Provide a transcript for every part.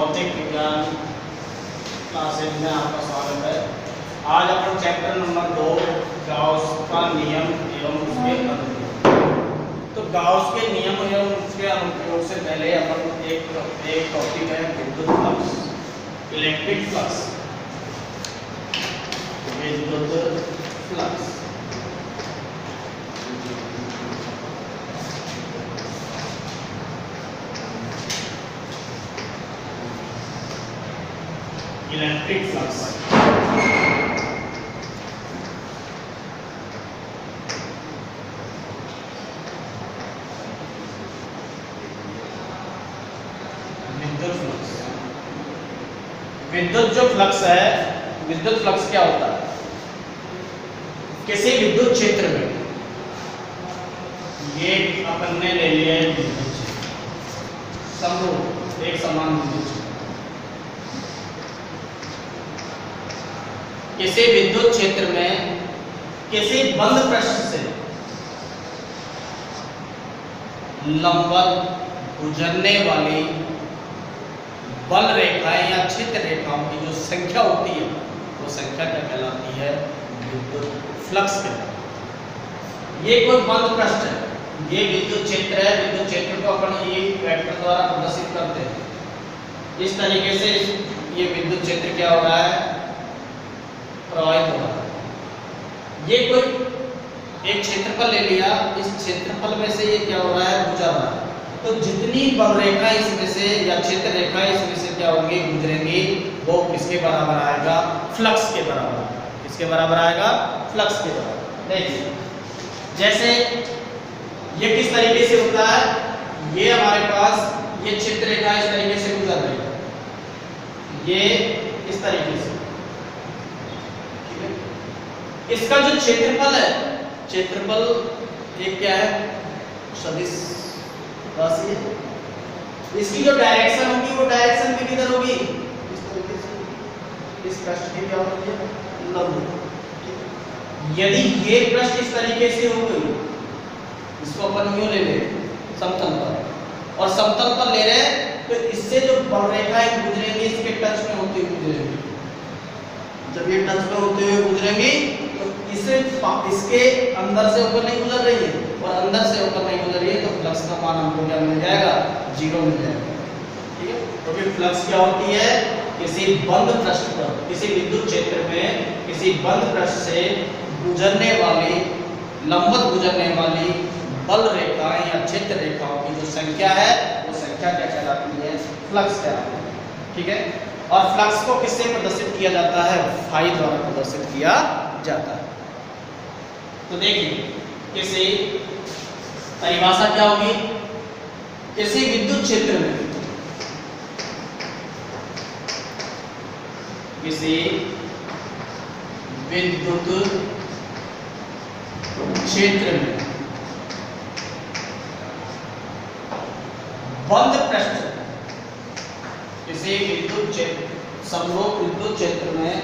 भौतिक विज्ञान क्लासेज में आपका स्वागत है। आज अपन चैप्टर नंबर 2 गाउस का नियम एवं उसके अनुप्रयोग। तो गाउस के नियम एवं उसके अनुप्रयोग से पहले अपन एक टॉपिक है विद्युत फ्लक्स, इलेक्ट्रिक फ्लक्स। विद्युत फ्लक्स इलेक्ट्रिक फ्लक्स विद्युत जो फ्लक्स है, विद्युत फ्लक्स क्या होता है? किसी विद्युत क्षेत्र में, ये अपन ने ले लिया है विद्युत क्षेत्र, समरूप एक समान विद्युत क्षेत्र। किसी विद्युत क्षेत्र में किसी बंद पृष्ठ से लंबवत गुजरने वाली बल रेखाएं या छिद्र रेखाओं की जो संख्या होती है, वो संख्या क्या कहलाती है? विद्युत फ्लक्स कहलाती है। ये कोई बंद पृष्ठ है, ये विद्युत क्षेत्र है। विद्युत क्षेत्र को अपन ये वेक्टर द्वारा प्रदर्शित करते हैं। इस तरीके से ये विद्युत क्षेत्र क्या हो रहा है? प्रवाहित हो रहा है। ये कोई एक क्षेत्रफल ले लिया, इस क्षेत्रफल में से ये क्या हो रहा है? गुजर रहा है। तो जितनी बल रेखा इसमें से या क्षेत्र रेखा इसमें से क्या होंगी? गुजरेंगी, वो किसके बराबर आएगा? फ्लक्स के बराबर। किसके बराबर आएगा? फ्लक्स के बराबर। देखिए, जैसे ये किस तरीके से होता है, ये हमारे पास ये क्षेत्र रेखा इस तरीके से गुजर रही है, ये इस तरीके से। इसका जो क्षेत्रफल है, क्षेत्रफल एक क्या है? सदिश राशि है। इसकी जो डायरेक्शन होगी, वो डायरेक्शन भी किधर होगी? इस तरीके से। इस पृष्ठ की क्या होगी? लंब। यदि ये पृष्ठ इस तरीके से हो गई, इसको अपन यूं ले ले समतल पर, और समतल पर ले रहे तो इससे जो बल रेखाएं गुजरेंगी, इसके टच में होती हुई गुजरेंगी। जब ये टच में होते हुए गुजरेंगी तो इसके अंदर से होकर नहीं गुजर रही है, और अंदर से होकर नहीं गुजर रही है, तो फ्लक्स का मान हमको क्या मिल जाएगा? 0 मिल जाएगा। ठीक है। तो फिर फ्लक्स क्या होती है? किसी बंद पृष्ठ पर, किसी विद्युत क्षेत्र में किसी बंद पृष्ठ से गुजरने वाली, लंबवत गुजरने वाली बल रेखाएं या क्षेत्र रेखाओं की जो संख्या है, वो संख्या क्या कहलाती है? फ्लक्स कहलाती है। ठीक है। और फ्लक्स को किससे प्रदर्शित किया जाता है? फाई द्वारा प्रदर्शित किया जाता है। तो देखिए, किसी परिभाषा क्या होगी? किसी विद्युत क्षेत्र में, किसी विद्युत क्षेत्र में बंद पृष्ठ, किसी विद्युत क्षेत्र, समरूप विद्युत क्षेत्र में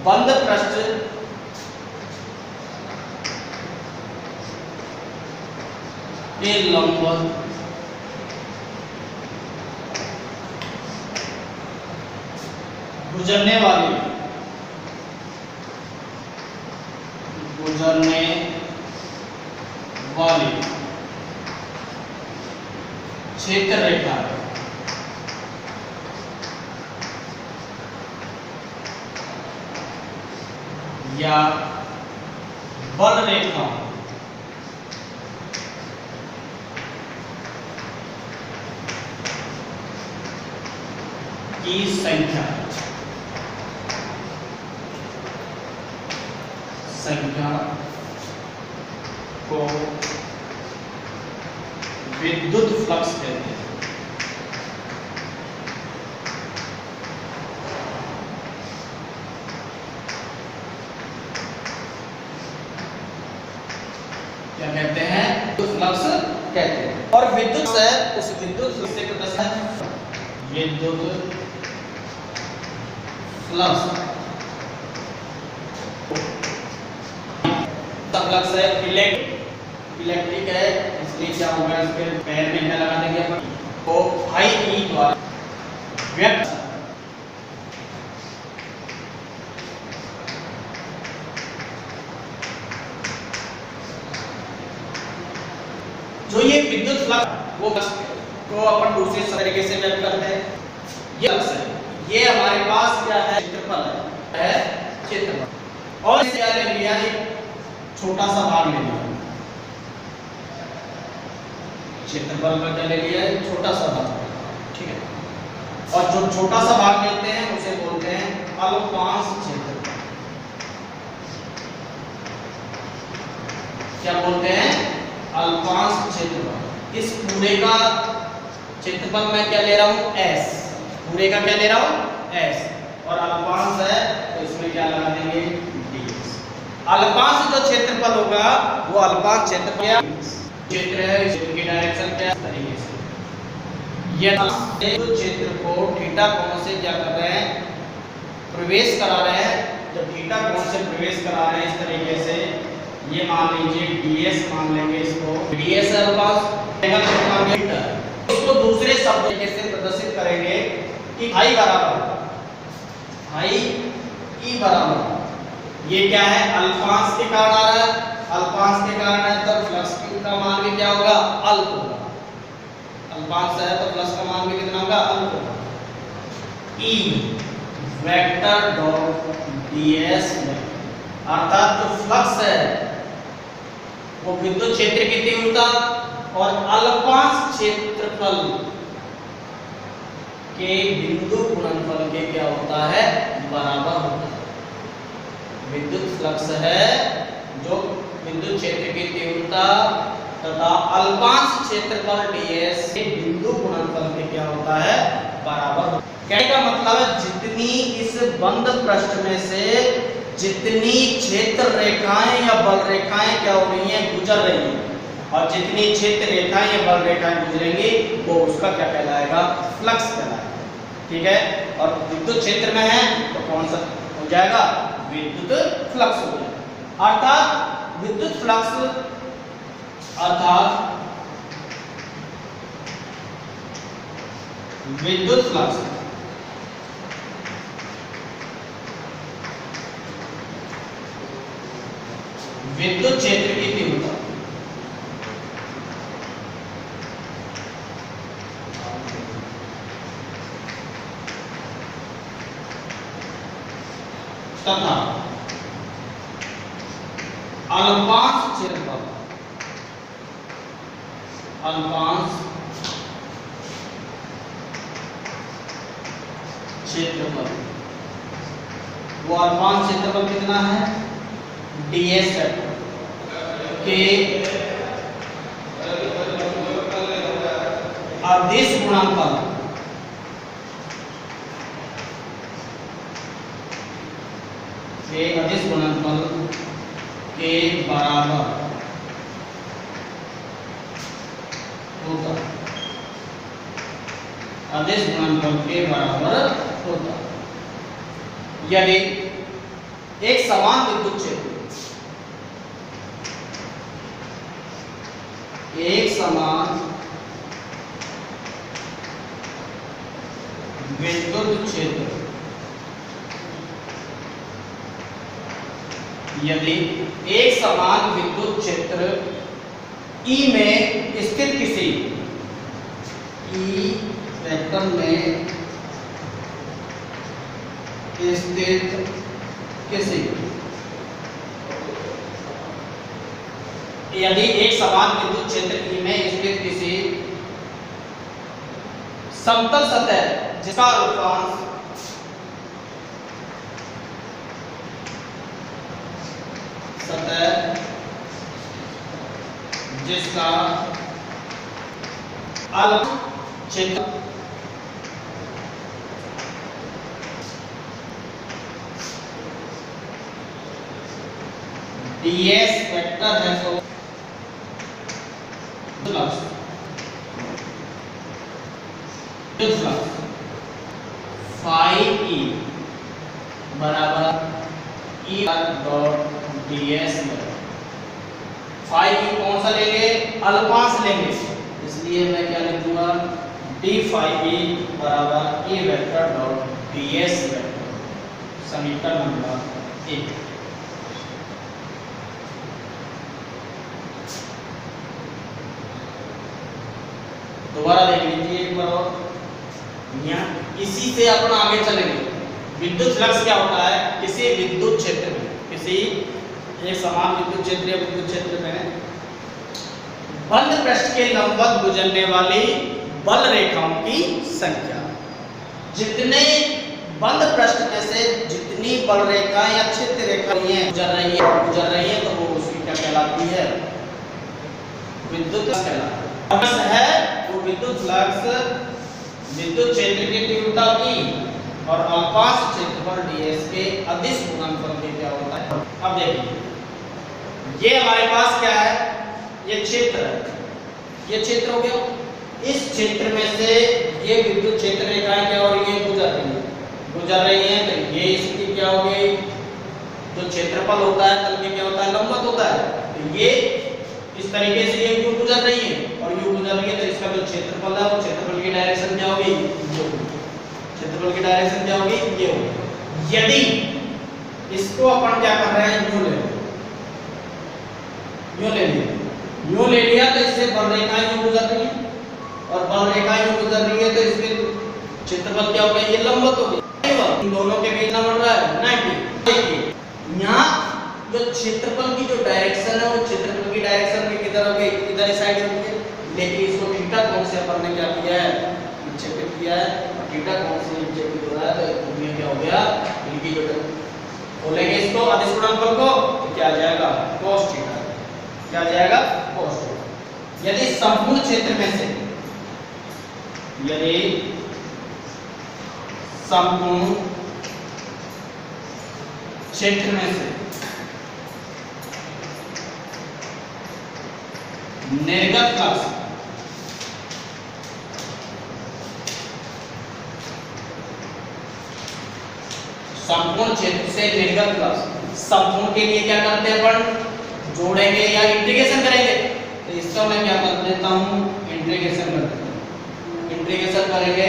बंद पृष्ठ के लंबवत गुजरने वाली क्षेत्र रेखा या बल रेखा की संख्या को विद्युत फ्लक्स कहते हैं। क्या कहते हैं? विद्युत फ्लक्स कहते हैं। और विद्युत है, उस विद्युत फ्लक्स से प्रदर्शित विद्युत फ्लक्स फ्लक्स है इलेक्ट्रिक है, इसलिए क्या होगा? इसके पैर में क्या लगा देंगे अपन को I E द्वारा व्यक्त वो को अपन दूसरे तरीके से व्यक्त करते हैं। ये फ्लक्स है, ये हमारे पास क्या है, क्षेत्रफल है क्षेत्रफल। और इसे क्या ले लिया, एक छोटा सा भाग ले लिया, क्षेत्रफल का क्या ले लिया है, छोटा सा भाग, ठीक है। और जो छोटा सा भाग लेते हैं उसे बोलते हैं अल्पांश क्षेत्रफल। क्या बोलते हैं, अल्पांश क्षेत्रफल। इस पूरे का क्षेत्रफल मैं क्या ले रहा हूं, s, पूरे का क्या ले रहा हूं, s, और अल्पांश है तो इसमें क्या लगा देंगे, ds। अल्पांश जो क्षेत्रफल होगा वो अल्पांश क्षेत्रफल क्षेत्र है, क्षेत्र की डायरेक्शन क्या है, तरीके से ये जो क्षेत्र को थीटा कोण से क्या कर रहे हैं, प्रवेश करा रहे हैं। जब थीटा कोण से प्रवेश करा रहे हैं इस तरीके से, ये मान लीजिए ds मान लेंगे, इसको ds है अल्पांश, इसको दूसरे शब्द से प्रदर्शित करेंगे कि i बराबर i e बराबर, ये क्या है, अल्पांश के कारण आ रहा है, अल्पांश के कारण है तो फ्लक्स का मान भी क्या होगा, अल्प होगा। अल्पांश है तो फ्लक्स का मान भी कितना होगा, अल्प होगा। E वेक्टर डॉट ds, अर्थात जो फ्लक्स है वो विद्युत क्षेत्र की तीव्रता और अल्पांश क्षेत्रफल के बिंदु गुणनफल के क्या होता है, बराबर होता है। विद्युत फ्लक्स है जो विद्युत क्षेत्र की तीव्रता तथा अल्पांश क्षेत्रफल ds के बिंदु गुणनफल के क्या होता है, बराबर होता है। कहने का मतलब है जितनी इस बंद पृष्ठ में से जितनी क्षेत्र रेखाएं या बल रेखाएं क्या हो रही हैं, गुजर रही हैं, और जितनी क्षेत्र रेखाएं या बल रेखाएं गुजरेंगी वो उसका क्या कहलाएगा, फ्लक्स कहलाएगा, ठीक है। और विद्युत क्षेत्र में है तो कौन सा हो जाएगा, विद्युत फ्लक्स हो जाएगा। अर्थात विद्युत फ्लक्स विद्युत फ्लक्स विद्युत क्षेत्र की तीव्रता तथा अल्पांश क्षेत्रफल, अल्पांश क्षेत्रफल, वो अल्पांश क्षेत्रफल कितना है, ds के अदिश गुणनफल के अदिश गुणनफल के बराबर होता, अदिश गुणनफल के बराबर होता। यदि एक समान विद्युत क्षेत्र, एक समान विद्युत क्षेत्र, यदि एक समान विद्युत क्षेत्र E में स्थित किसी E वेक्टर में स्थित किसी, यदि एक समान विद्युत क्षेत्र E में स्थित किसी समतल सतह जिसका अल्पांश सतह जिसका अल्प क्षेत्र ds वेक्टर है तो फ्लक्स फाई e बराबर e डॉट ds में, फाई e कौन सा लेंगे, अल्पांश लेंगे, इसलिए मैं क्या लिखूंगा, d फाई e बराबर e vector dot ds vector, समीकरण नंबर 1। दोबारा देख लीजिए एक बार और, यहाँ इसी से अपन आगे चलेंगे। विद्युत फ्लक्स क्या होता है किसी विद्युत क्षेत्र में, किसी एक समान विद्युत क्षेत्र या विद्युत क्षेत्र में बंद पृष्ठ के लंबवत गुजरने वाली बल रेखाओं की संख्या। जितने बंद पृष्ठ में से जितनी बल रेखा या क्षेत्र रेखा गुजर रही है तो वो उसकी क्या कहलाती है, विद्युत फ्लक्स है। वो विद्युत फ्लक्स विद्युत क्षेत्र की तीव्रता की और अल्पांश क्षेत्रफल ds के अदिश गुणनफल के क्या होता है। अब देखिए ये हमारे पास क्या है, ये क्षेत्र है, ये क्षेत्र हो गया। इस क्षेत्र में से ये विद्युत क्षेत्र रेखाएं क्या हो रही है, गुजर रही हैं तो ये इसकी क्या हो गई, जो क्षेत्रफल होता है तल के क्या होता है, लंबवत होता है। तो ये इस तरीके से ये यूं गुजर रही है और यूं गुजर रही है तो इसका जो क्षेत्रफल है वो क्षेत्रफल की डायरेक्शन क्या होगी, क्षेत्रफल की डायरेक्शन क्या होगी, ये होगी। यदि इसको अपन क्या कर रहे हैं, यूं ले लिया तो इससे बल रेखाएं यूं गुजर रही है और बल रेखाएं यूं गुजर रही है तो इसके क्षेत्रफल क्या होगा, ये लंबवत होगी। इन दोनों के बीच ना बन रहा है 90। देखिए यहाँ जो क्षेत्रफल की जो डायरेक्शन है वो क्षेत्रफल की डायरेक्शन भी किधर होगी, इधर साइड होगी है। लेकिन इसको थीटा कोण से अपन ने क्या किया है, विक्षेपित किया है। थीटा कोण से विक्षेपित हो रहा है तो इसमें क्या हो गया, इनकी जो खोलेंगे इसको अदिश गुणनफल को तो क्या आ जाएगा, cos थीटा। क्या आ जाएगा, cos थीटा। यदि संपूर्ण क्षेत्र में से, यदि संपूर्ण क्षेत्र में से निर्गत फ्लक्स संपूर्ण क्षेत्र से निर्गत फ्लक्स, संपूर्ण के लिए क्या करते हैं अपन, जोड़ेंगे या इंटीग्रेशन करेंगे। तो इसका मैं क्या कर देता हूं, इंटीग्रेशन कर देता हूं। इंटीग्रेशन करेंगे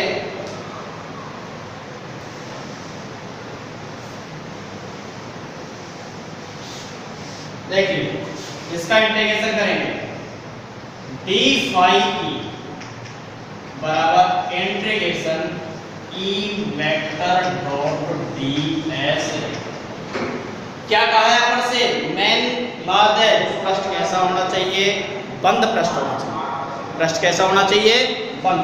देखिए इसका इंटीग्रेशन करेंगे d phi e बराबर integration e vector dot ds। क्या कहा है अपन से, मेन बात है पृष्ठ कैसा होना चाहिए, बंद पृष्ठ होना चाहिए। पृष्ठ कैसा होना चाहिए, बंद।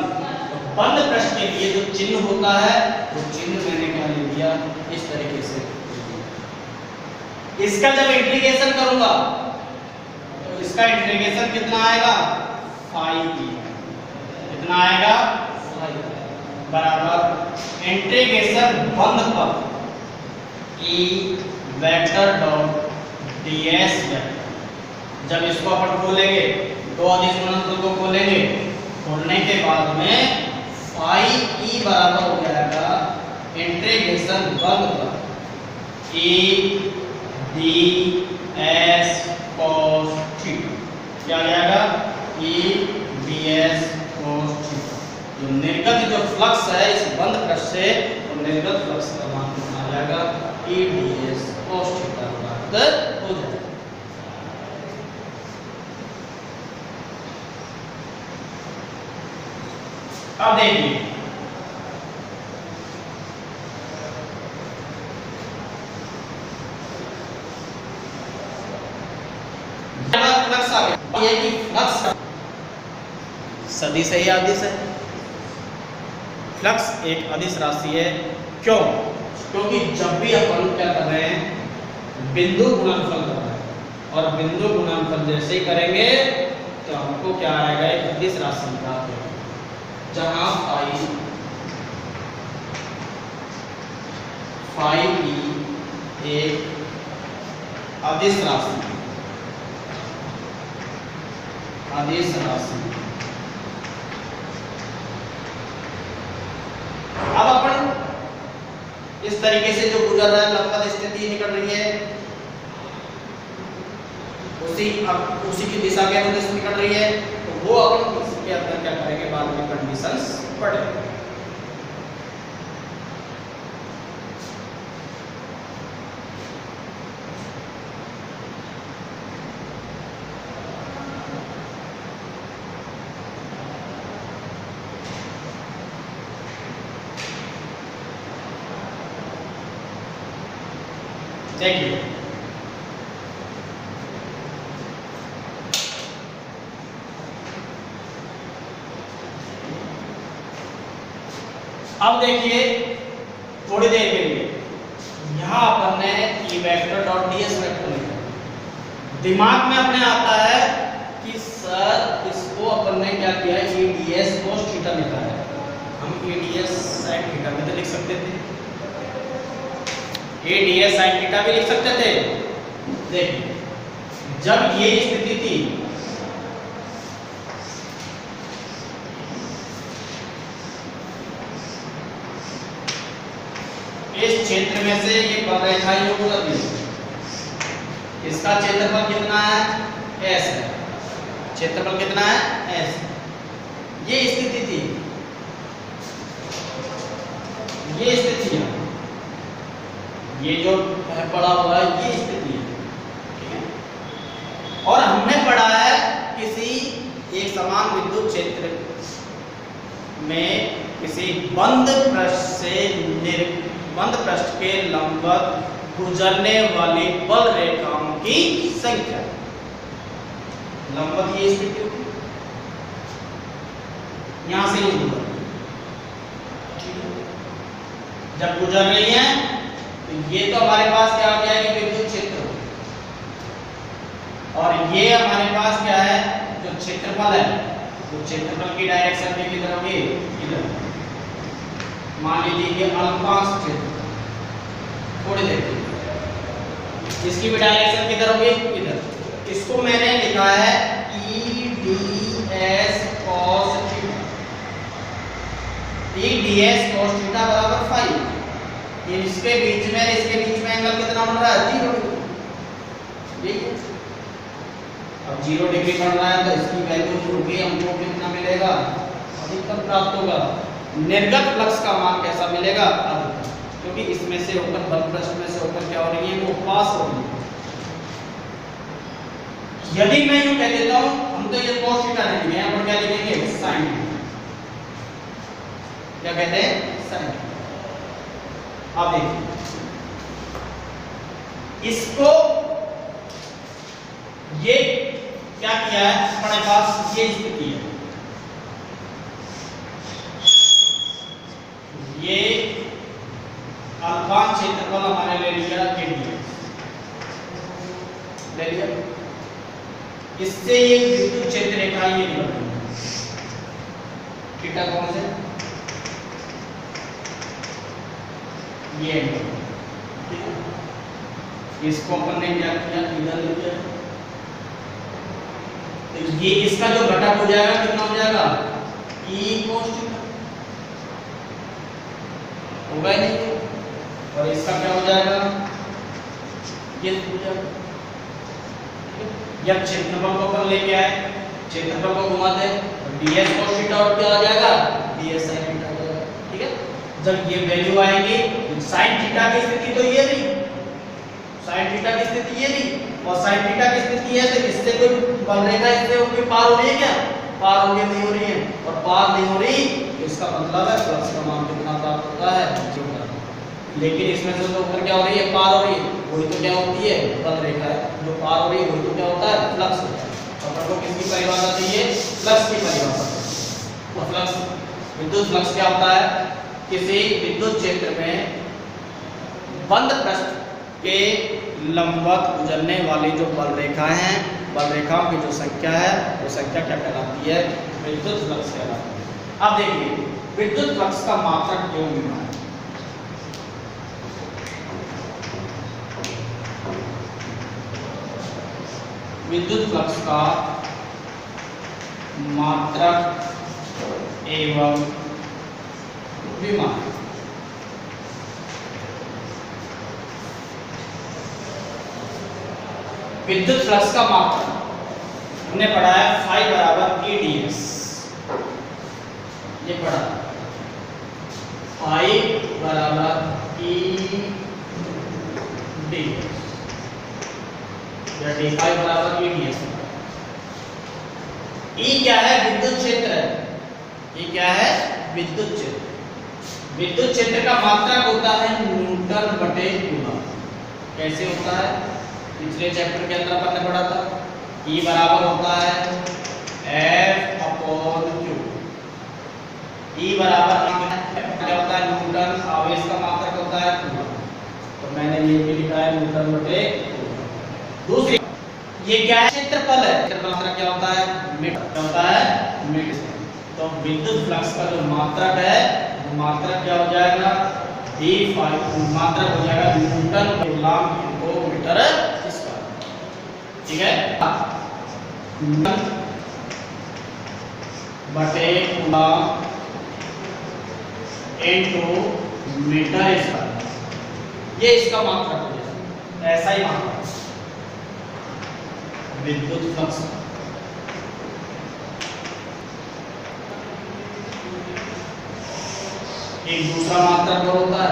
बंद पृष्ठ के लिए जो चिन्ह होता है वो चिन्ह मैंने क्या ले लिया, इस तरीके से। इसका जब इंटीग्रेशन करूंगा तो इसका इंटीग्रेशन कितना आएगा, phi e। कितना आएगा, बराबर इंटीग्रेशन बंद पर e vector dot ds vector. जब इसको अपन खोलेंगे, दो अदिश गुणनफल को खोलेंगे, खोलने के बाद में phi e बराबर हो जाएगा इंटीग्रेशन बंद पर e ds cos थीटा। क्या आ जाएगा, e ds cos थीटा। जो निर्गत जो फ्लक्स है इस बंद पृष्ठ से, तो निर्गत फ्लक्स का मान कितना आ जाएगा, e ds cos थीटा बराबर हो जाएगा। अब देखिए फ्लक्स आ गया, ये कि फ्लक्स सदिश है या अदिश है, फ्लक्स एक अदिश राशि है। क्यों, क्योंकि जब भी अपन क्या कर रहे हैं, बिंदु गुणनफल कर रहे हैं और बिंदु गुणनफल जैसे ही करेंगे तो हमको क्या आएगा, एक अदिश राशि प्राप्त होगी जहां phi e एक अदिश राशि, अदिश राशि। अब अपन इस तरीके से जो गुजर रहा है, लंबवत स्थिति निकल रही है, उसी की दिशा के अनुदिश निकल रही है, तो वो अपन इसके अंदर क्या करेंगे, बाद में कंडीशंस पढ़ेंगे। देखिए अब देखिए थोड़ी देर के लिए यहां अपन ने E vector dot ds vector लिखा, दिमाग में अपने आता है कि सर इसको अपन ने क्या किया है, ई ds cos थीटा लिखा है, हम ई ds sin थीटा भी तो लिख सकते थे, ए ds sin थीटा भी लिख सकते थे। देखिए जब ये स्थिति थी इस क्षेत्र में से ये बलरेखा जो गुजर रही है, इसका क्षेत्रफल कितना है, s है, क्षेत्रफल कितना है, s। ये स्थिति थी, ये स्थिति है, ये जो पड़ा हुआ है ये स्थिति है, ठीक है। और हमने पढ़ा है किसी एक समान विद्युत क्षेत्र में किसी बंद पृष्ठ के लंबवत गुजरने वाली बल रेखाओं की संख्या, लंबवत ये स्थिति होगी, यहां से ये गुजर, जब गुजर रही है तो ये तो हमारे पास क्या हो जाएगा, विद्युत क्षेत्र, और ये हमारे पास क्या है, जो क्षेत्रफल है, तो क्षेत्रफल की डायरेक्शन में किधर होगी, इधर। मान लीजिए अल्पांश क्षेत्र, थोड़ी देर इसकी भी डायरेक्शन किधर होगी, इधर। इसको मैंने लिखा है ई ds cos थीटा, ई ds cos थीटा बराबर 5। इसके बीच में एंगल कितना बन रहा है, 0 डिग्री। अब 0 डिग्री बन रहा है तो इसकी वैल्यू होगी, हमको कितना मिलेगा, अधिकतम प्राप्त होगा। निर्गत फ्लक्स का मान कैसा मिलेगा, अधिकतम, क्योंकि इसमें से होकर बल पृष्ठ में से होकर क्या हो रही है, वो पास हो रही है। यदि मैं यूं कह देता हूं, हम तो ये cos थीटा नहीं लिखेंगे, यहां पर क्या लिखेंगे, sin, क्या कहते हैं, sin। अब देखिए इसको, ये क्या किया है, हमारे पास ये स्थिति है, ये अल्पांश क्षेत्रफल हमारे ले लिया, ले लिया, इससे ये विद्युत क्षेत्र रेखा ये निकल रही है, थीटा कौन से, ये ठीक है। इसको अपन ने क्या किया, इधर ले लिया, तो ये इसका जो घटक हो जाएगा कितना हो जाएगा, e cos थीटा, होगा नहीं, और इसका क्या हो जाएगा, ये हो जाएगा। जब क्षेत्रफल को अपन लेके आए, क्षेत्रफल को घुमाते ds cos थीटा और क्या आ जाएगा, ds sin थीटा आ जाएगा, ठीक है। जब ये वैल्यू आएगी तो sin थीटा की स्थिति तो ये नहीं, sin थीटा की स्थिति ये नहीं, और sin थीटा की स्थिति है तो इससे कोई बल रेखा इससे ऊपर पार हो रही है क्या, पार हो नहीं हो रही है, और पार नहीं हो रही तो इसका मतलब है फ्लक्स का मान कितना प्राप्त होता है, लेकिन इसमें से तो ऊपर क्या हो रही है, पार हो रही है, वही तो क्या होती है, बल रेखा है, जो पार हो रही है वही तो क्या होता है, फ्लक्स होता है। और अपन को किसकी परिभाषा चाहिए, फ्लक्स की परिभाषा। तो फ्लक्स, विद्युत फ्लक्स क्या होता है, किसी विद्युत क्षेत्र में बंद पृष्ठ के लंबवत गुजरने वाली जो बल रेखाएं हैं, बल रेखाओं की जो संख्या है, वो संख्या क्या कहलाती है, विद्युत फ्लक्स कहलाती है। अब देखिए विद्युत फ्लक्स का मात्रक क्यों मिलना है, विद्युत फ्लक्स का मात्रक एवं विमान, विद्युत फ्लक्स का मात्रक हमने पढ़ा है फाई बराबर ई ds, ये पढ़ा फाई बराबर ई ds या डी फाई बराबर ई ds। ई क्या है, विद्युत क्षेत्र है, ये क्या है, विद्युत क्षेत्र। विद्युत क्षेत्र का मात्रक होता है न्यूटन बटे कूलम, कैसे होता है? पिछले चैप्टर के अंदर अपन ने पढ़ा था E बराबर होता है F/Q। E बराबर क्या होता है? न्यूटन। आवेश का मात्रक होता है कूलम। तो मैंने ये भी लिखा है न्यूटन बटे कूलम। दूसरी ये क्या है? क्षेत्रफल है। क्षेत्रफल मात्रक क्या होता है? मीटर। क्या होता है? मीटर। तो विद्युत फ्लक्स का जो मात्रक है वो मात्रक क्या हो जाएगा? d5 मात्रक हो जाएगा newton coulomb into metre square. ठीक है? बटे कूलम इनटू मीटर स्क्वायर, ये इसका मात्रक हो जाएगा। ऐसा ही मात्रक विद्युत फ्लक्स। एक दूसरा मात्रक होता है,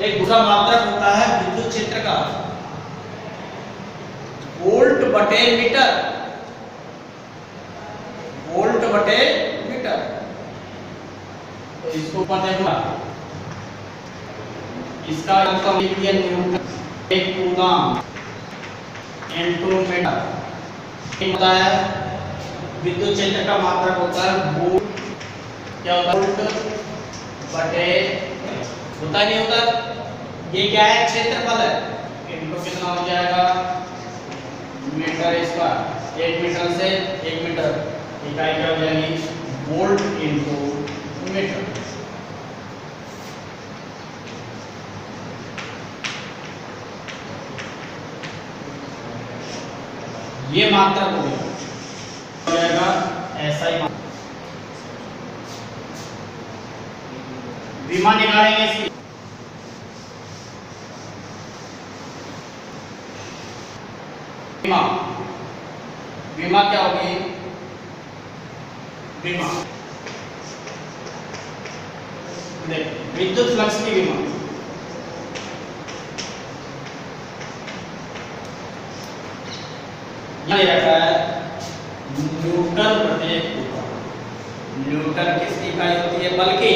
एक दूसरा मात्रक होता है विद्युत क्षेत्र का वोल्ट बटे मीटर। वोल्ट बटे मीटर। तो इसको ऊपर देखो, इसका मतलब न्यूटन एक कूलम इनटू मीटर होता है। विद्युत क्षेत्र का मात्रक होता है वोल्ट। क्या होता है? वोल्ट बटे होता नहीं होता। ये क्या है? क्षेत्रफल है। इनको कितना हो जाएगा? Metre square. 1 मीटर से 1 मीटर इकाई क्या हो जाएगी? Volt into metre. ये मात्रक हो जाएगा ऐसा ही मात्रक। विमा निकालेंगे इसकी। विमा विमा क्या होगी? विमा देख विद्युत फ्लक्स की विमा ये रखा है न्यूटन प्रति कूलम। न्यूटन किसकी इकाई होती है? बल की।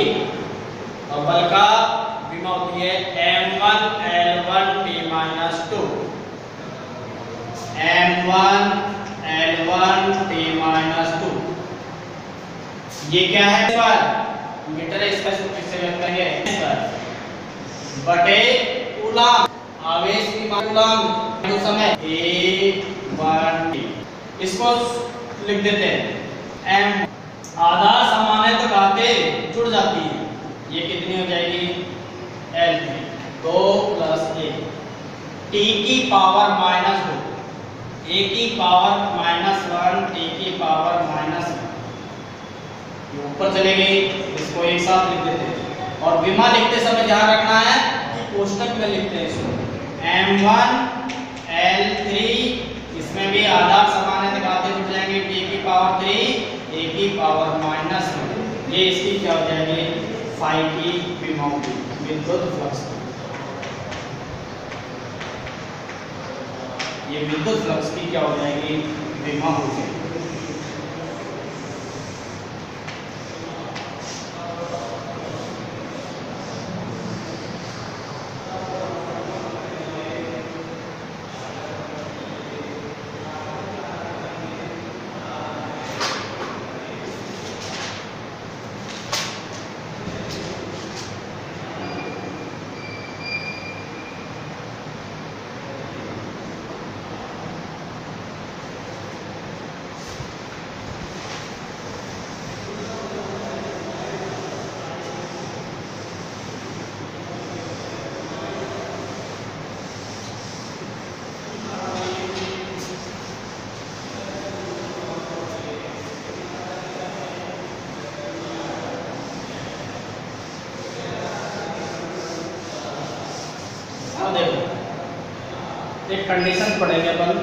और बल का विमा होती है m1 l1 t-2। m1 l1 t-2 ये क्या है? स्क्वायर। मीटर स्क्वायर सूत्र से व्यक्त करेंगे स्क्वायर बटे कूलम। आवेश की मात्रा कूलम समय a1 t। इसको लिख देते हैं m आधा समानांतर घाते जुड़ जाती है। ये कितनी हो जाएगी? L3 2 + 1 t की पावर -2 a की पावर -1 t की पावर -1 ऊपर चले गई। इसको एक साथ लिख देते हैं। और विमा लिखते समय ध्यान रखना है कि कोष्टक में लिखते हैं इसको m1 l3। इसमें भी आधार समानांतर घाते जुड़ जाएंगे। t की पावर 3 a की पावर -1। ये इसकी क्या हो जाएगी? फाई की विमा होगी विद्युत फ्लक्स। ये विद्युत फ्लक्स की क्या हो जाएगी? विमा हो जाएगी। एक कंडीशन पढ़ेंगे अपन।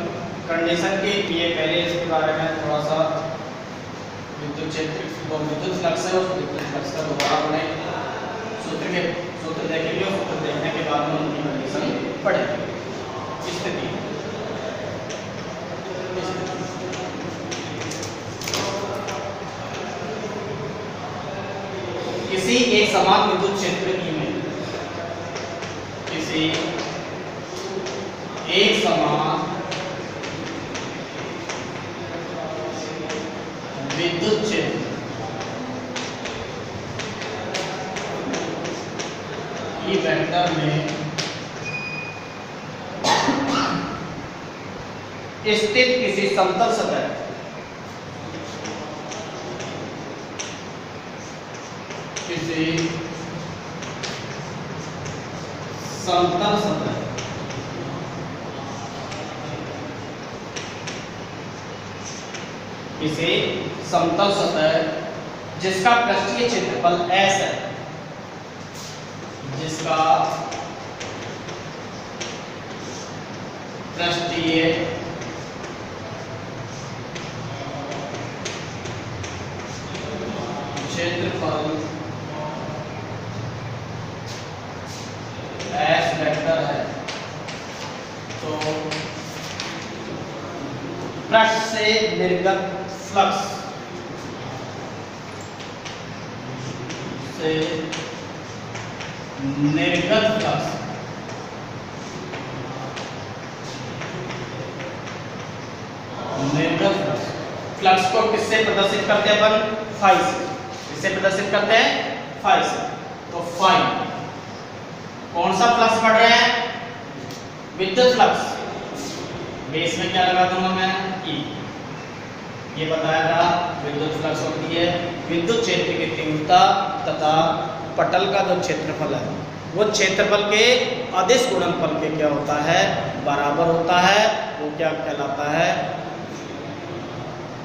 कंडीशन के लिए पहले इसके बारे में थोड़ा सा विद्युत क्षेत्र और विद्युत फ्लक्स है, उस विद्युत फ्लक्स का दोबारा पढ़ें। सूत्र देखेंगे और सूत्र देखने के बाद में उनकी कंडीशन पढ़ेंगे। स्थिति किसी एक समान विद्युत क्षेत्र E में किसी एक समान विद्युत क्षेत्र ई वेक्टर में स्थित किसी समतल सतह किसी समतल सतह जिसका पृष्ठीय क्षेत्रफल S है, जिसका पृष्ठीय क्षेत्रफल S वेक्टर है, तो पृष्ठ से निर्गत फ्लक्स फ्लक्स को किससे प्रदर्शित करते हैं अपन? फाई से। किससे प्रदर्शित करते हैं? फाई से। तो फाई कौन सा फ्लक्स बढ़ रहा है? विद्युत फ्लक्स। बेस में क्या लगा दूंगा मैं? ई। ये बताया था विद्युत फ्लक्स होती है विद्युत क्षेत्र की तीव्रता तथा पटल का जो क्षेत्रफल है वो क्षेत्रफल के अदिश गुणनफल के क्या होता है? बराबर होता है। वो क्या कहलाता है?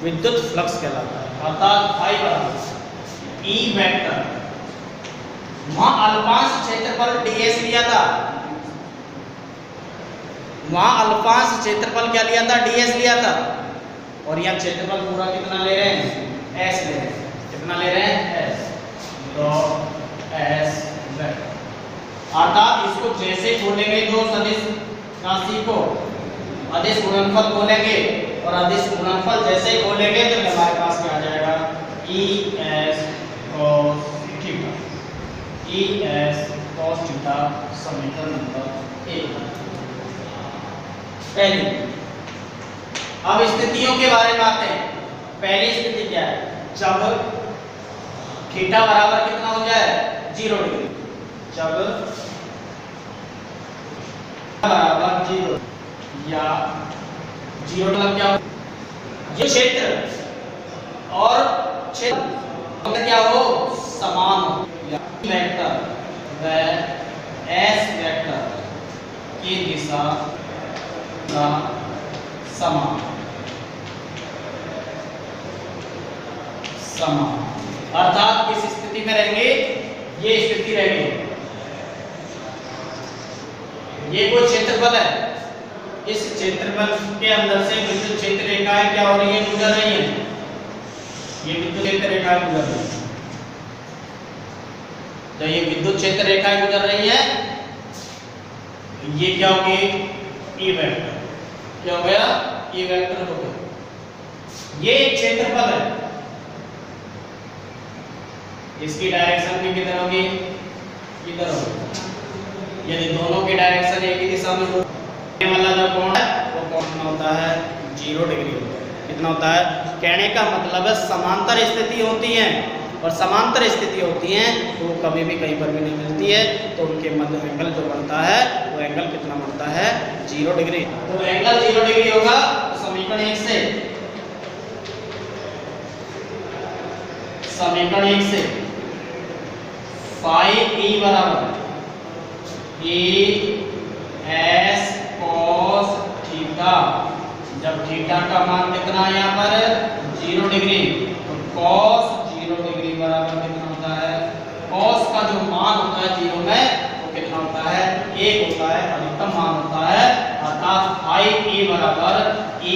विद्युत फ्लक्स कहलाता है। अर्थात फाई बराबर ई वेक्टर, वहां अल्पांश क्षेत्रफल ds लिया था, वहां अल्पांश क्षेत्रफल क्या लिया था? ds लिया था, और यहाँ क्षेत्रफल पूरा कितना ले रहे हैं? s ले रहे हैं। कितना ले रहे हैं? s। तो s वेक्टर, अर्थात इसको जैसे खोलेंगे दो सदिश राशि को अदिश गुणनफल खोलेंगे, और अदिश गुणनफल जैसे ही खोलेंगे तो हमारे पास क्या आ जाएगा? es cos theta. es cos theta समीकरण नंबर 1। पहली, अब स्थितियों के बारे में आते हैं। पहली स्थिति क्या है? जब थीटा बराबर कितना हो जाए? 0 डिग्री। जब बराबर 0 या 0 मतलब क्या? ये क्षेत्र और क्षेत्र क्या हो? समान हो। वेक्टर व s वेक्टर की दिशा का समान अर्थात किस स्थिति में रहेंगे? ये स्थिति रहेगी। ये कोई क्षेत्रफल है, इस क्षेत्रफल के अंदर से विद्युत क्षेत्र रेखाएं क्या हो रही है? गुजर रही है। ये विद्युत क्षेत्र रेखाएं गुजर रही है। जब ये विद्युत क्षेत्र रेखाएं गुजर रही है, ये क्या हो गई? E vector. क्या हो गया? ई वेक्टर हो गया। ये एक क्षेत्रफल है, इसकी डायरेक्शन भी किधर होगी? इधर होगी। यदि दोनों की डायरेक्शन एक ही दिशा में हो, ये वाला जो कोण है वो कोण कितना होता है? 0 डिग्री होता है। कितना होता है? कहने का मतलब है समांतर स्थिति होती है, और समांतर स्थिति होती हैं तो वो कभी भी कहीं पर भी नहीं मिलती है, तो उनके मध्य एंगल जो बनता है वो एंगल कितना बनता है? 0 डिग्री। तो एंगल 0 डिग्री होगा। तो समीकरण 1 से फाई ई बराबर ए एस कॉस थीटा। जब थीटा का मान कितना है यहाँ पर? 0 डिग्री, तो कॉस 0 डिग्री बराबर कितना होता है? कॉस का जो मान होता है 0 में वो कितना होता है? 1 होता है, अधिकतम मान होता है। अर्थात फाई ई बराबर ई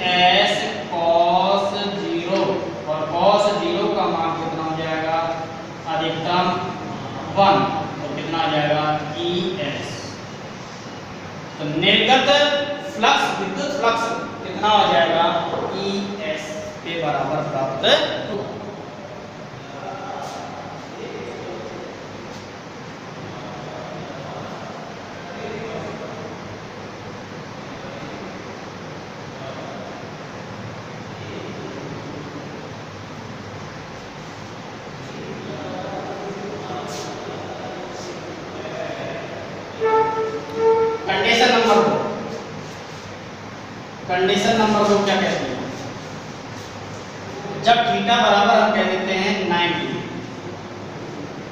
एस कॉस 0, और कॉस 0 का मान कितना हो जाएगा? अधिकतम 1, तो कितना आ जाएगा? E S. तो निर्गत फ्लक्स, विद्युत फ्लक्स कितना हो जाएगा? ई एस के बराबर प्राप्त होगा। कंडीशन नंबर 2 क्या कहती है? जब थीटा बराबर हम कह देते हैं 90,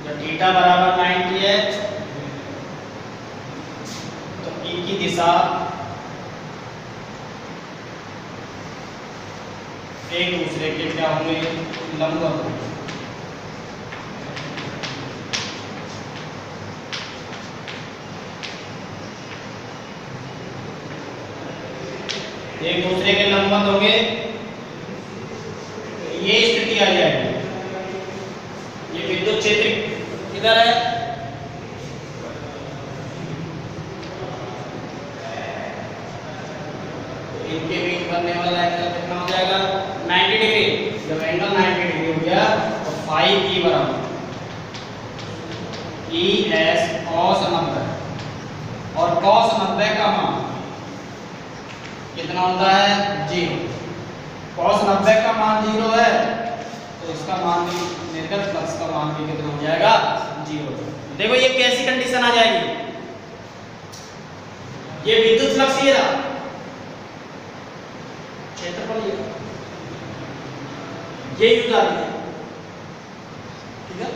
जब थीटा बराबर 90 है तो ई की दिशा एक दूसरे के क्या होंगे? लंबवत होंगे। एक दूसरे के लंबवत होंगे, ये स्थिति आ जाएगी। ये विद्युत क्षेत्र किधर है? इनके बीच बनने वाला एंगल कितना हो जाएगा? 90 डिग्री। जब एंगल 90 डिग्री हो गया तो फाई ई बराबर ई एस cos 90, और cos 90 का मान कितना होता है? 0। cos 90 का मान 0 है तो इसका मान भी, निर्गत फ्लक्स का मान भी कितना हो जाएगा? 0। देखो ये कैसी कंडीशन आ जाएगी? ये विद्युत फ्लक्स ये रहा, क्षेत्रफल ये यूं जा रही है, ठीक है,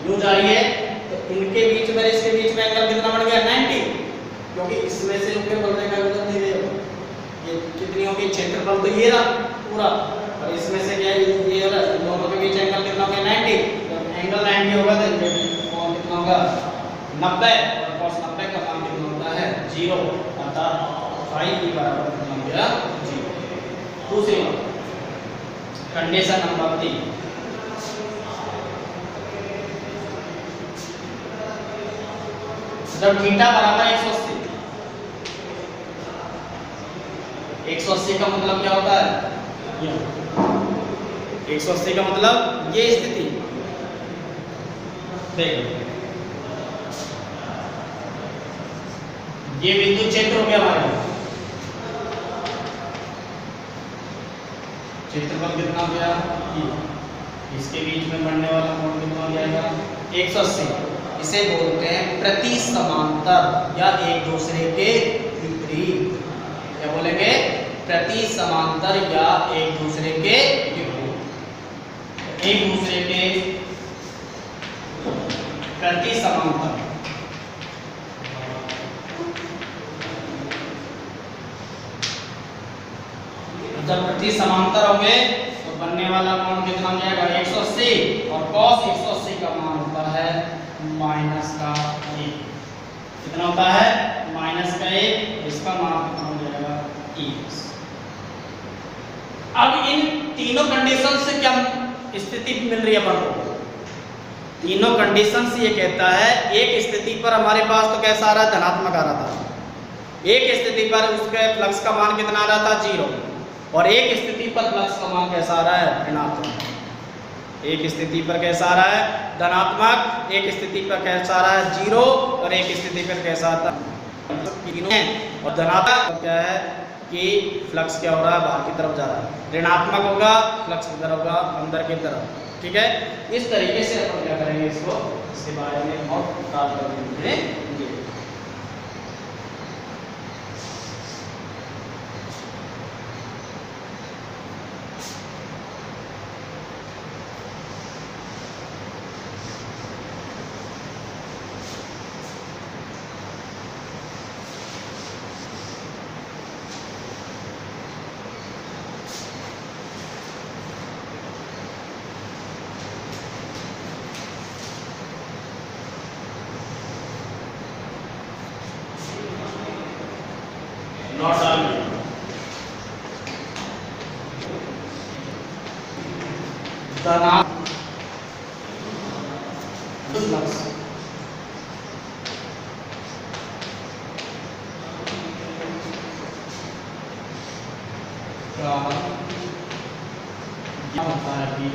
यूं जा रही है तो इनके बीच में, इसके बीच में एंगल कितना बढ़ गया? 90, क्योंकि इसमें से ऊपर बढ़ने का मतलब नहीं है। ये कितनी होगी? क्षेत्रफल तो ये रहा पूरा, और इसमें से क्या है? ये वाला, दोनों के बीच एंगल कितना हो गया? 90। जब एंगल 90 होगा तो कोण कितना होगा? 90, और cos 90 का मान कितना होता है? 0। अर्थात फाई की बराबर कितना हो गया? 0। दूसरी कंडीशन नंबर 3, जब थीटा बराबर 180, 180 का मतलब क्या होता है? 180 का मतलब ये स्थिति, देखो ये विद्युत क्षेत्र हो गया हमारे, क्षेत्रफल कितना हो गया? इसके बीच में बनने वाला कोण कितना हो जाएगा? 180। इसे बोलते हैं प्रति समांतर या एक दूसरे के विपरीत। क्या बोलेंगे? प्रति समांतर या एक दूसरे के विपरीत। एक दूसरे के प्रति समांतर, जब प्रति समांतर होंगे तो बनने वाला कोण कितना हो जाएगा? 180, और cos 180 का मान होता है -1। कितना होता है? -1। इसका मान कितना हो जाएगा? e। अब इन तीनों कंडीशन से क्या स्थिति मिल रही है अपन को? तीनों कंडीशन से ये कहता है, एक स्थिति पर हमारे पास तो कैसा आ रहा है? धनात्मक आ रहा था। एक स्थिति पर उसके फ्लक्स का मान कितना आ रहा था? 0। और एक स्थिति पर फ्लक्स का मान कैसा आ रहा है? ऋणात्मक। एक स्थिति पर कैसा आ रहा है? धनात्मक। एक स्थिति पर कैसा आ रहा है? 0। और एक स्थिति पर कैसा आता है? और धनात्मक क्या है कि फ्लक्स क्या हो रहा है? बाहर की तरफ जा रहा है। ऋणात्मक होगा, फ्लक्स किधर होगा? अंदर की तरफ। ठीक है, इस तरीके से अपन क्या करेंगे? इसको, इसके बारे में और बात करेंगे। नॉट ऑल फ्लक्स का क्या होता है कि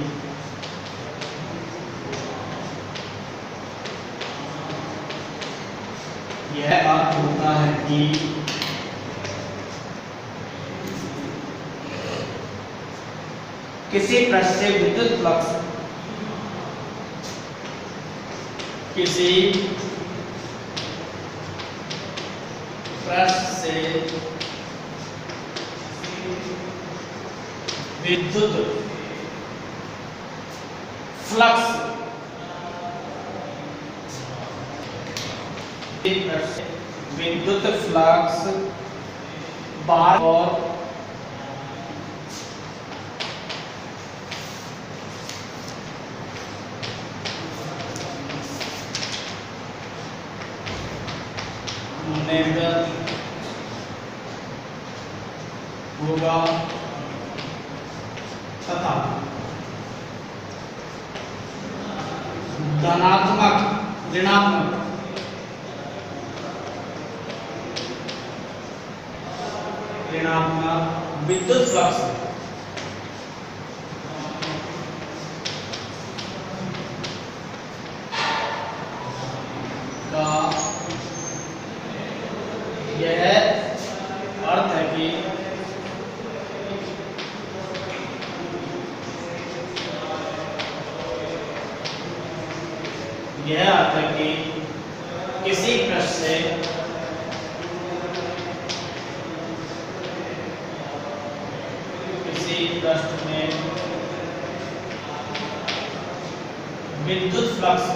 यह अर्थ होता है कि किसी पृष्ठ से विद्युत फ्लक्स, किसी पृष्ठ से विद्युत फ्लक्स बाहर और निर्गत होगा तथा धनात्मक ऋणात्मक विद्युत फ्लक्स का यह अर्थ है कि किसी पृष्ठ से पृष्ठ में विद्युत फ्लक्स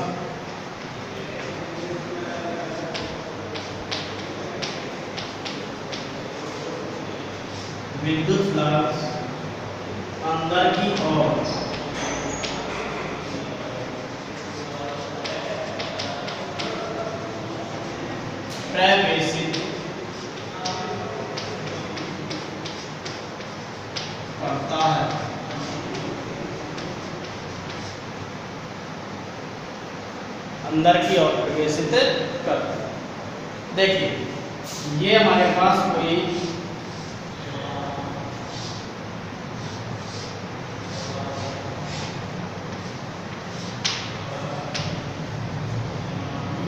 अंदर की ओर प्रवेशित करता है। अंदर की ओर प्रवेशित करता है। देखिए ये हमारे पास कोई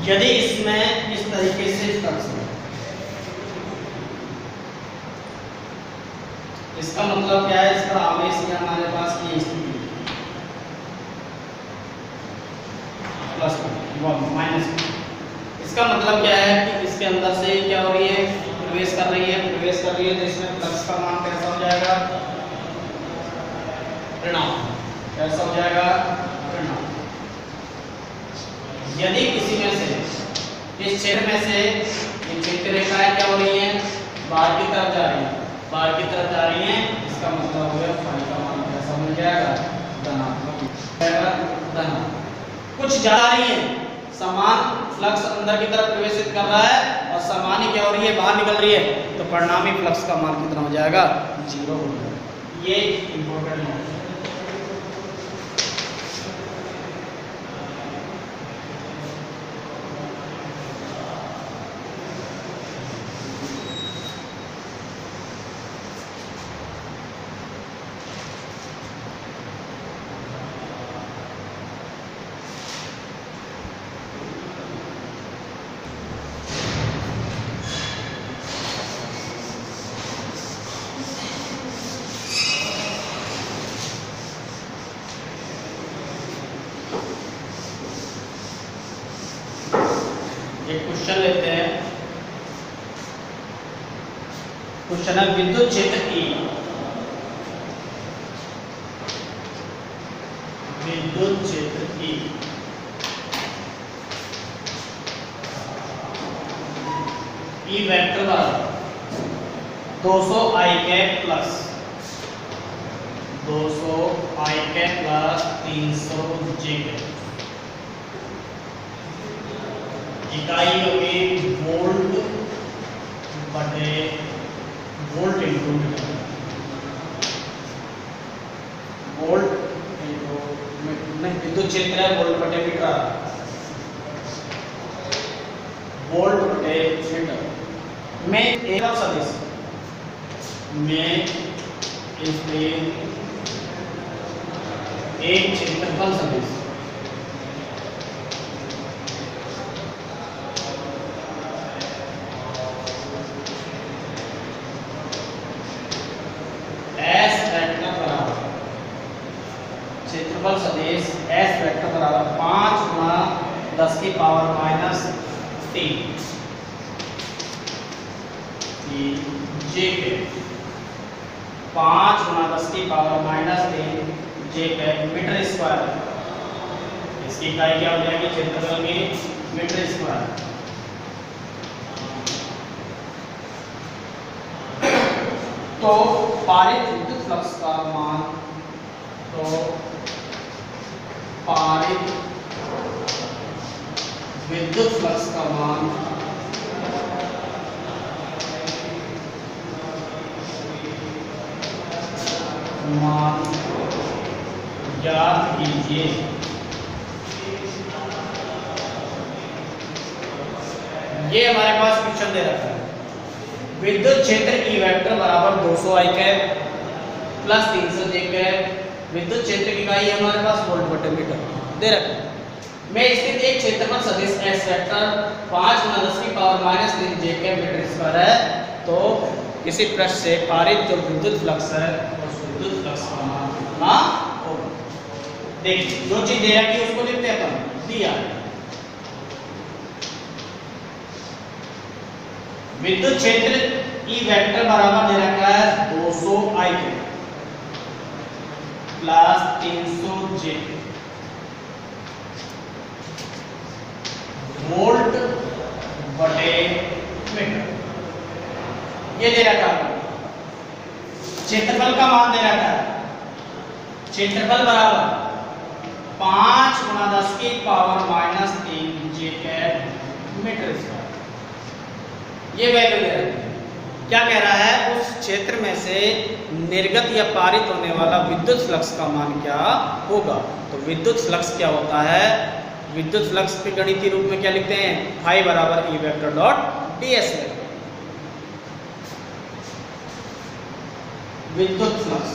यदि इसमें इस तरीके से फ्लक्स है, इसका मतलब क्या है, इसका आवेश है हमारे पास ये स्थिति प्लस माइनस। इसका मतलब क्या है कि इसके अंदर से क्या हो रही है, प्रवेश कर रही है तो इसमें फ्लक्स का मान कैसा हो जाएगा, ऋणात्मक। कैसा हो जाएगा, ऋणात्मक। यदि किसी में से इस क्षेत्र में से ये क्षेत्र रेखाएं क्या हो रही हैं, बाहर की तरफ जा रही हैं, इसका मतलब हो गया फाई का मान कैसा मिल जाएगा, धनात्मक। कुछ जा रही है, समान फ्लक्स अंदर की तरफ प्रवेशित कर रहा है और समान ही क्या हो रही है, बाहर निकल रही है, तो परिणामी फ्लक्स का मान कितना हो जाएगा, 0 हो जाएगा। ये इंपॉर्टेंट है। एक क्वेश्चन लेते हैं। क्वेश्चन है विद्युत क्षेत्र E, विद्युत क्षेत्र E वेक्टर बराबर 200 I cap plus 300 J cap. इकाई होगी वोल्ट बटे volt into metre, volt into विद्युत क्षेत्र है, वोल्ट बटे मीटर, वोल्ट बटे मीटर में एक सदिश में इसमें एक क्षेत्रफल सदिश क्षेत्रफल सदिश S वेक्टर बराबर 5 गुणा 10 की पावर माइनस 3 J के 5 गुना 10 की पावर -3 जे मीटर स्क्वायर। इसकी इकाई क्या हो जाएगी क्षेत्रफल की मीटर स्क्वायर। तो पारित विद्युत फ्लक्स का मान, तो पारित विद्युत फ्लक्स का मान ज्ञात कीजिए। ये हमारे पास क्वेश्चन दे रखा है। विद्युत क्षेत्र E वेक्टर बराबर 200 I cap plus 300 J cap. विद्युत क्षेत्र की इकाई हमारे पास वोल्ट बटे मीटर दे रखा है। में स्थित एक क्षेत्रफल सदिश S वेक्टर 5 गुना 10 की power -3 J cap metre square है। तो किसी पृष्ठ से पारित जो विद्युत फ्लक्स है उस विद्युत फ्लक्स का मान कितना होगा। देखिए जो चीज दे रखी है उसको लिखते हैं अपन। दिया विद्युत क्षेत्र E वेक्टर बराबर दे रखा है 200 I प्लस 300 J वोल्ट बटे मीटर। ये दे रखा है। क्षेत्रफल का मान दे रखा है। क्षेत्रफल बराबर 5 गुना 10 की power -3 J cap metre square. ये वैल्यू दे रखी है। क्या कह रहा है, उस क्षेत्र में से निर्गत या पारित होने वाला विद्युत फ्लक्स का मान क्या होगा। तो विद्युत फ्लक्स क्या होता है, विद्युत फ्लक्स के गणितीय रूप में क्या लिखते हैं, फाई बराबर E vector dot ds vector. विद्युत फ्लक्स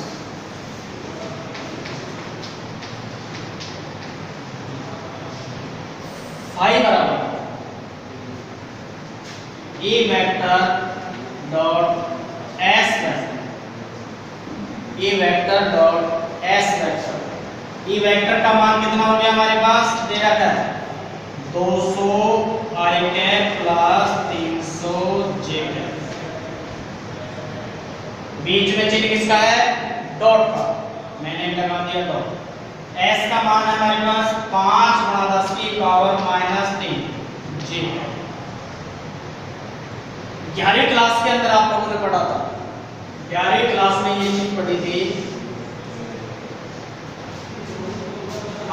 फाई बराबर E vector dot s vector. E vector dot s vector. E vector का मान कितना हो गया हमारे पास, दे रखा है 200 I cap plus 300 J cap. बीच में चिन्ह किसका है, डॉट का, मैंने लगा दिया डॉट। s का मान है हमारे पास 5 गुना 10 की पावर -3 J। 11वीं क्लास के अंदर आप लोगों ने पढ़ा था, 11वीं क्लास में ये चीज पढ़ी थी,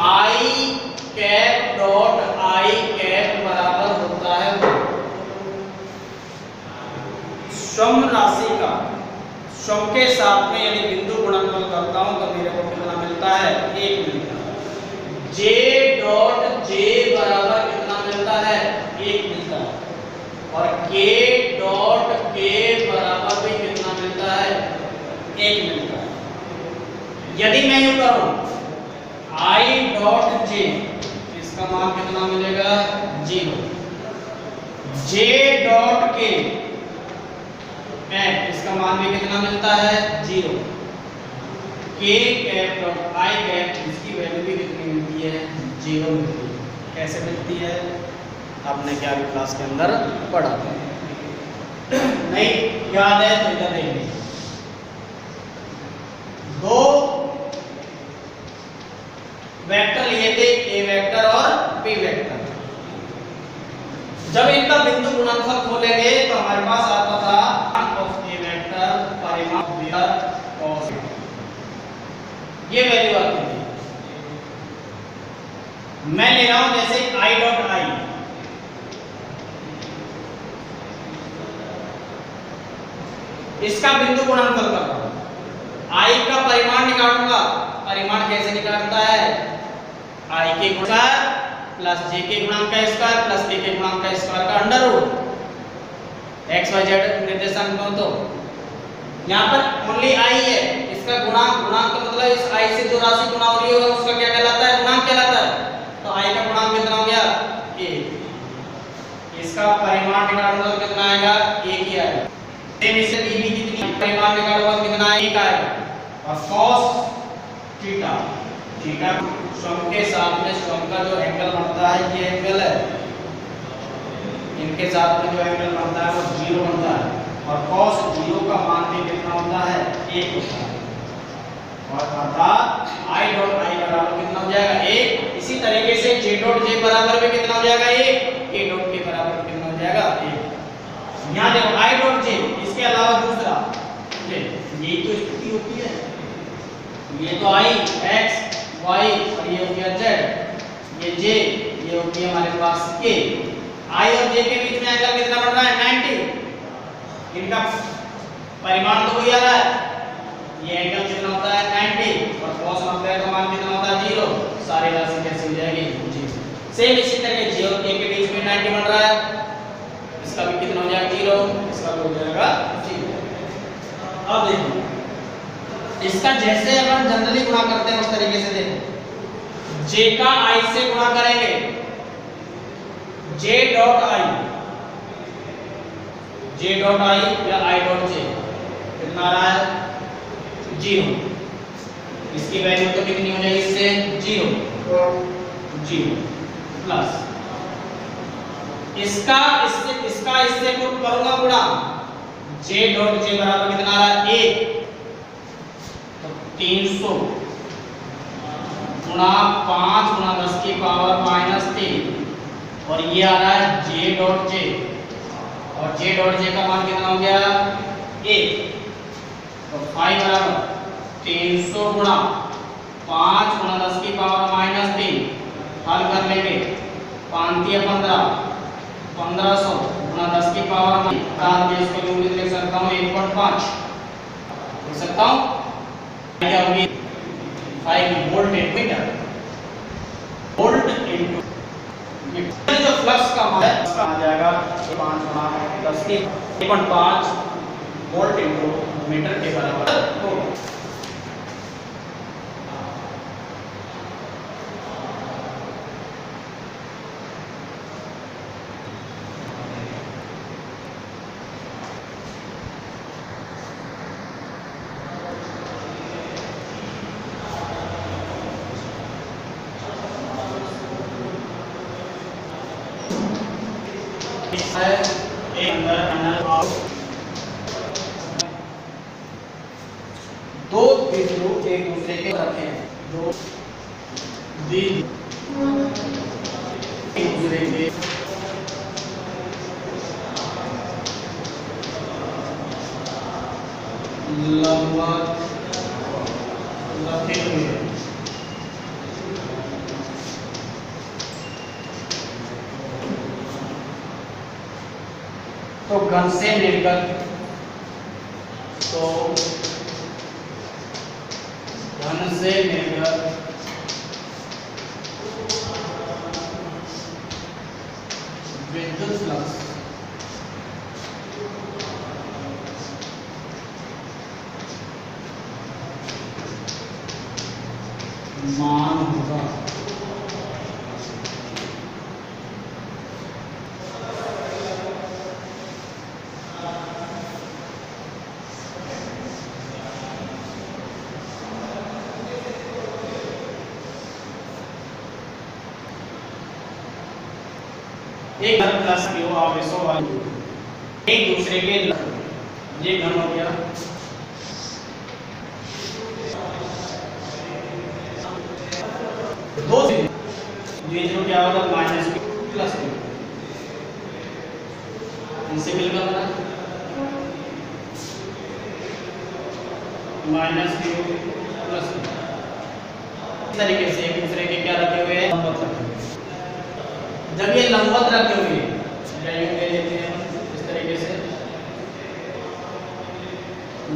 I cap dot I cap बराबर होता है सम राशि का, सम के साथ में यदि बिंदु गुणनफल करता हूं तो मेरे को कितना मिलता है, 1 मिलता है। J डॉट J बराबर कितना मिलता है, 1 मिलता है। और K डॉट K बराबर भी कितना मिलता है, 1 मिलता है। यदि मैं यूं करूं I डॉट J, इसका मान कितना मिलेगा, 0। J डॉट K, इसका मान भी कितना मिलता है, 0। K cap dot I cap, इसकी वैल्यू भी कितनी मिलती है, 0 मिलती है। कैसे मिलती है, आपने 11वीं क्लास के अंदर पढ़ा था। नहीं याद है तो इधर देखिए, 2 वेक्टर लिए थे, A वेक्टर और B वेक्टर। जब इनका बिंदु गुणनफल खोलेंगे तो हमारे पास आता था ऑफ A वेक्टर परिमाण वेक्टर और ये वैल्यू आती थी। मैं ले रहा हूं जैसे I डॉट I, इसका बिंदु गुणनफल कर रहा हूं, I का परिमाण निकालूंगा। परिमाण कैसे निकालता है, I के गुणनफल प्लस J के गुणांक का स्क्वायर प्लस K के गुणांक का स्क्वायर का under root, x y z निर्देशांक कौन, तो यहाँ पर ओनली I है, इसका गुणांक, गुणांक का मतलब इस I से जो राशि गुणा हो रही है उसका क्या कहलाता है, गुणांक कहलाता है। तो I का गुणांक कितना हो गया, 1। इसका परिमाण निकालूंगा तो कितना आएगा, 1 ही आएगा। सेम इससे B भी कितनी परिमाण निकालूंगा कितना, 1 आएगा। और cos थीटा, थीटा सम के साथ में सम का जो एंगल बनता है, ये एंगल है, इनके साथ में जो एंगल बनता है वो 0 बनता है। और cos 0 का मान भी कितना होता है 1 होता है, और अर्थात i डॉट i बराबर कितना हो जाएगा 1। इसी तरीके से j डॉट j बराबर भी कितना हो जाएगा 1, k डॉट k बराबर कितना हो जाएगा 1। यहाँ देखो i डॉट j, इसके अलावा दूसरा यही तो स्थिति होती है, ये तो i x y और ये हो गया z, ये j, ये हो गया हमारे पास k। i और j के बीच में एंगल कितना बन रहा है 90, इनका परिमाण तो वही आ रहा है, ये एंगल कितना होता है 90 और cos 90 का मान कितना होता है 0, सारी राशि कैसे हो जाएगी 0। सेम इसी तरह j और k के बीच में 90 बन रहा है, इसका भी कितना हो जाएगा 0, इसका भी हो जाएगा 0। अब देखो इसका जैसे अपन जनरली गुणा करते हैं उस तरीके से देखो, j का i से गुणा करेंगे, j डॉट i या i डॉट j कितना आ रहा है 0, इसकी वैल्यू तो कितनी हो जाएगी इससे 0 प्लस इसका इससे करूंगा गुणा, j डॉट j बराबर कितना आ रहा है 1, तो 300 गुणा 5 गुणा 10 की पावर -3 और ये आ रहा है j डॉट j, और j डॉट j का मान कितना हो गया 1, तो 5 बराबर 300 गुणा 5 गुणा 10 की पावर -3, हल कर लेंगे 5 या 1500 गुणा 10 की पावर मैं इसको यूनिट लिख सकता हूँ 1.5 लिख सकता हूँ, क्या होगी 5 volt in metre, volt into metre. जो फ्लक्स का मान है उसका आ जाएगा 5 गुणा 10 की 1.5 वोल्ट इनटू मीटर के बराबर होगा। एक अंदर दो बिंदु एक दूसरे के रखे हैं, दो एक दूसरे के लंबवत रखे हुए तो घन से निर्गत, तो घन से निर्गत विद्युत फ्लक्स मान होगा एक घन प्लस क्यू आवेशों वाले एक दूसरे के, ये घन हो गया, दो ये जो क्या होगा माइनस क्यू प्लस क्यू, इनसे मिलकर बना माइनस क्यू प्लस क्यू। इस तरीके से एक दूसरे के क्या रखे हुए हैं, जब ये लंबवत रखे हुए ले लेते हैं इस तरीके से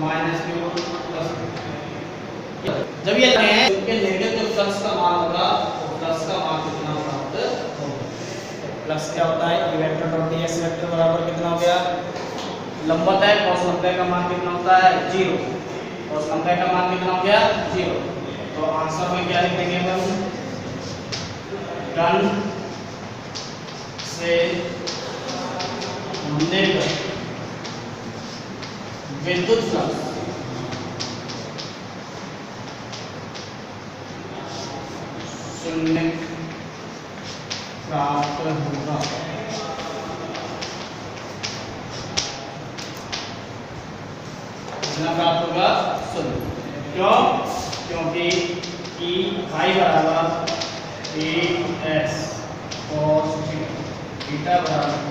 माइनस क्यू प्लस, जब ये लगे हैं उनके निर्गत जो फ्लक्स का मान होगा तो फ्लक्स का मान कितना प्राप्त होगा। फ्लक्स क्या होता है E vector dot ds vector बराबर कितना हो गया, लंबवत है cos 90 का मान कितना होता है 0, cos 90 का मान कितना हो गया 0, तो आंसर में क्या लिख देंगे हम, घन से निर्गत विद्युत फ्लक्स शून्य प्राप्त होगा। कितना प्राप्त होगा 0। क्यों? क्योंकि ई फाई बराबर ए एक्स cos थीटा बराबर